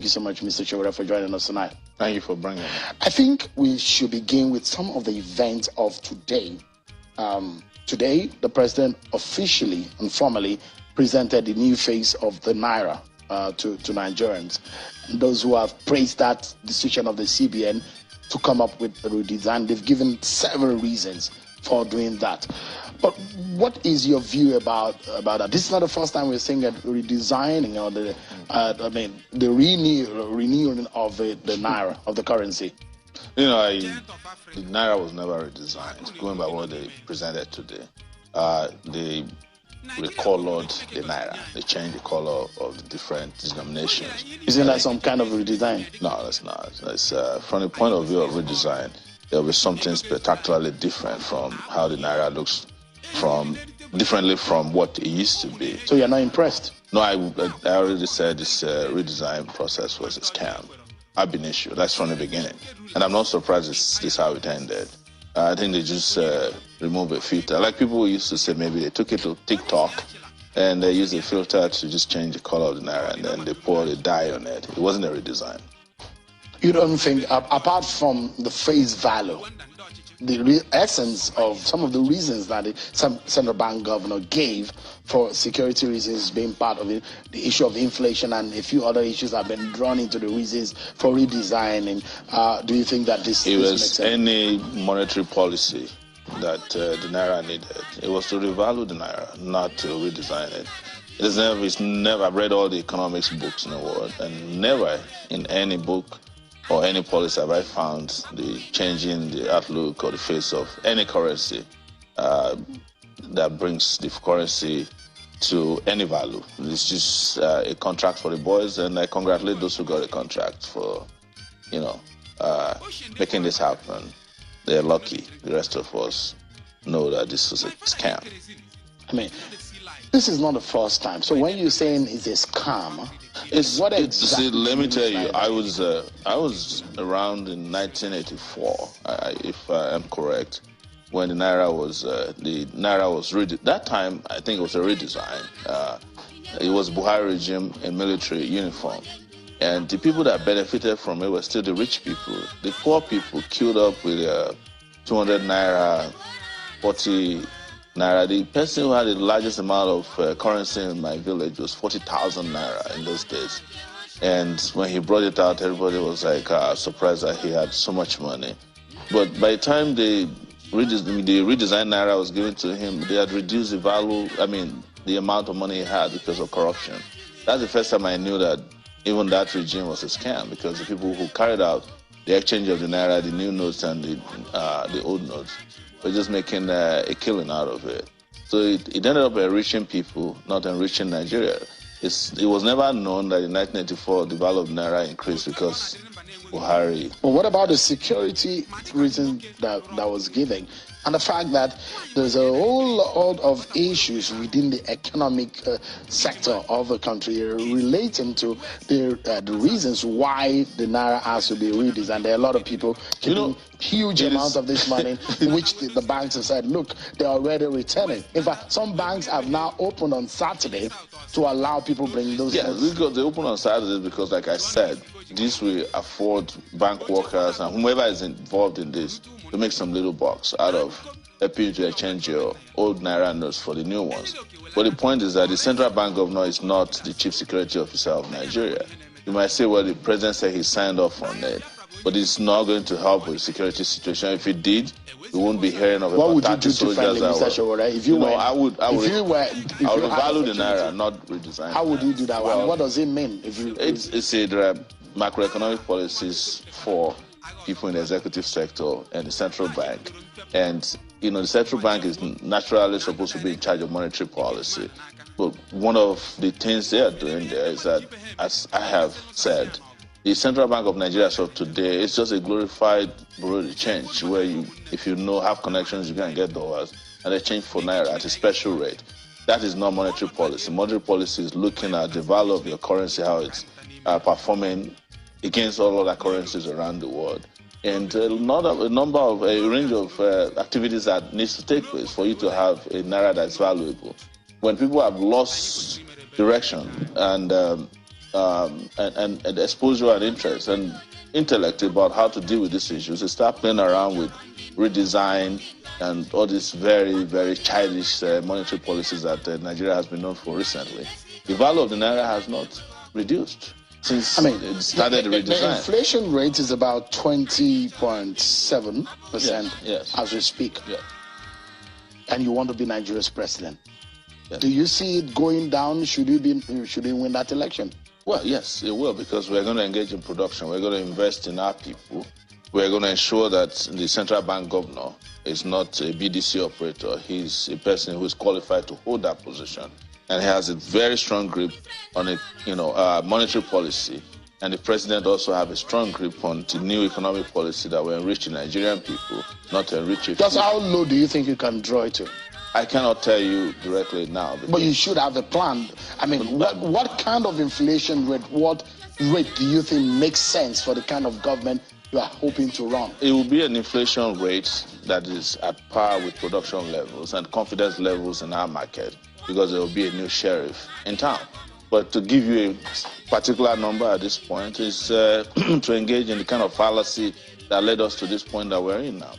Thank you so much, Mr. Sowore, for joining us tonight. Thank you for bringing me. I think we should begin with some of the events of today. Today, the president officially and formally presented the new face of the Naira to Nigerians. And those who have praised that decision of the CBN to come up with a redesign, they've given several reasons for doing that. But what is your view about that? This is not the first time we're seeing a redesigning or the renewing of the Naira, of the currency. You know, the Naira was never redesigned. Going by what they presented today, they recolored the Naira. They changed the color of the different denominations. Isn't that some kind of redesign? No, that's not. That's, from the point of view of redesign, there will be something spectacularly different from how the Naira looks, differently from what it used to be. So you're not impressed? No, I already said this redesign process was a scam. I've been issued. That's from the beginning. And I'm not surprised this is how it ended. I think they just removed a filter. Like people used to say, maybe they took it to TikTok and they used a filter to just change the color of the Naira and then they poured a dye on it. It wasn't a redesign. You don't think, apart from the face value, the essence of some of the reasons that some central bank governor gave for security reasons being part of it, the issue of inflation and a few other issues have been drawn into the reasons for redesigning. Do you think that this was makes sense? Any monetary policy that the Naira needed? It was to revalue the Naira, not to redesign it. It's never, I've read all the economics books in the world, and never in any book or any policy have I found the changing the outlook or the face of any currency that brings the currency to any value. It's just a contract for the boys, and I congratulate those who got a contract for, making this happen. They're lucky. The rest of us know that this was a scam. I mean, this is not the first time. So when you're saying it's a scam, see, let me tell you, I was around in 1984, if I am correct, when the Naira was that time. I think it was a redesign. It was Buhari regime in military uniform, and the people that benefited from it were still the rich people. The poor people queued up with 200 Naira, 40 Naira. The person who had the largest amount of currency in my village was 40,000 Naira in those days. And when he brought it out, everybody was like surprised that he had so much money. But by the time the redesigned Naira was given to him, they had reduced the value, the amount of money he had because of corruption. That's the first time I knew that even that regime was a scam, because the people who carried out the exchange of the Naira, the new notes and the old notes, we're just making a killing out of it. So it ended up enriching people, not enriching Nigeria. It was never known that in 1984 the value of Naira increased because Buhari. But what about the security reason that was given? And the fact that there's a whole lot of issues within the economic sector of the country relating to the reasons why the Naira has to be redesigned. There are a lot of people keeping huge amounts of this money, which the banks have said, look, they're already returning. In fact, some banks have now opened on Saturday to allow people bring those. Yes, because they open on Saturday because, like I said, this will afford bank workers and whomever is involved in this to make some little bucks out of helping to exchange your old Naira notes for the new ones. But the point is that the central bank governor is not the chief security officer of Nigeria. You might say, well, the president said he signed off on it, but it's not going to help with the security situation. If it did, we won't be hearing of about 30 soldiers. I would revalue the Naira, not redesign. How would you do that? Well, what does it mean? There are macroeconomic policies for people in the executive sector and the central bank. And, the central bank is naturally supposed to be in charge of monetary policy. But one of the things they are doing there is that, as I have said, the Central Bank of Nigeria as of today is just a glorified bureau de change where if you have connections, you can get dollars and they change for Naira at a special rate. That is not monetary policy. Monetary policy is looking at the value of your currency, how it's performing against all other currencies around the world. And a range of activities that needs to take place for you to have a Naira that's valuable. When people have lost direction and and exposure and interest and intellect about how to deal with these issues, and start playing around with redesign and all these very, very childish monetary policies that Nigeria has been known for recently, the value of the Naira has not reduced since it started the redesign. The inflation rate is about 20.7% as we speak. Yes. And you want to be Nigeria's president. Yes. Do you see it going down? Should you win that election? Well, yes, it will, because we're going to engage in production. We're going to invest in our people. We're going to ensure that the central bank governor is not a BDC operator. He's a person who is qualified to hold that position. And he has a very strong grip on monetary policy. And the president also have a strong grip on the new economic policy that will enrich the Nigerian people, not to enrich it. Just how low do you think you can draw it to? I cannot tell you directly now. But you should have a plan. I mean, what kind of inflation rate, what rate do you think makes sense for the kind of government you are hoping to run? It will be an inflation rate that is at par with production levels and confidence levels in our market, because there will be a new sheriff in town. But to give you a particular number at this point is to engage in the kind of fallacy that led us to this point that we're in now.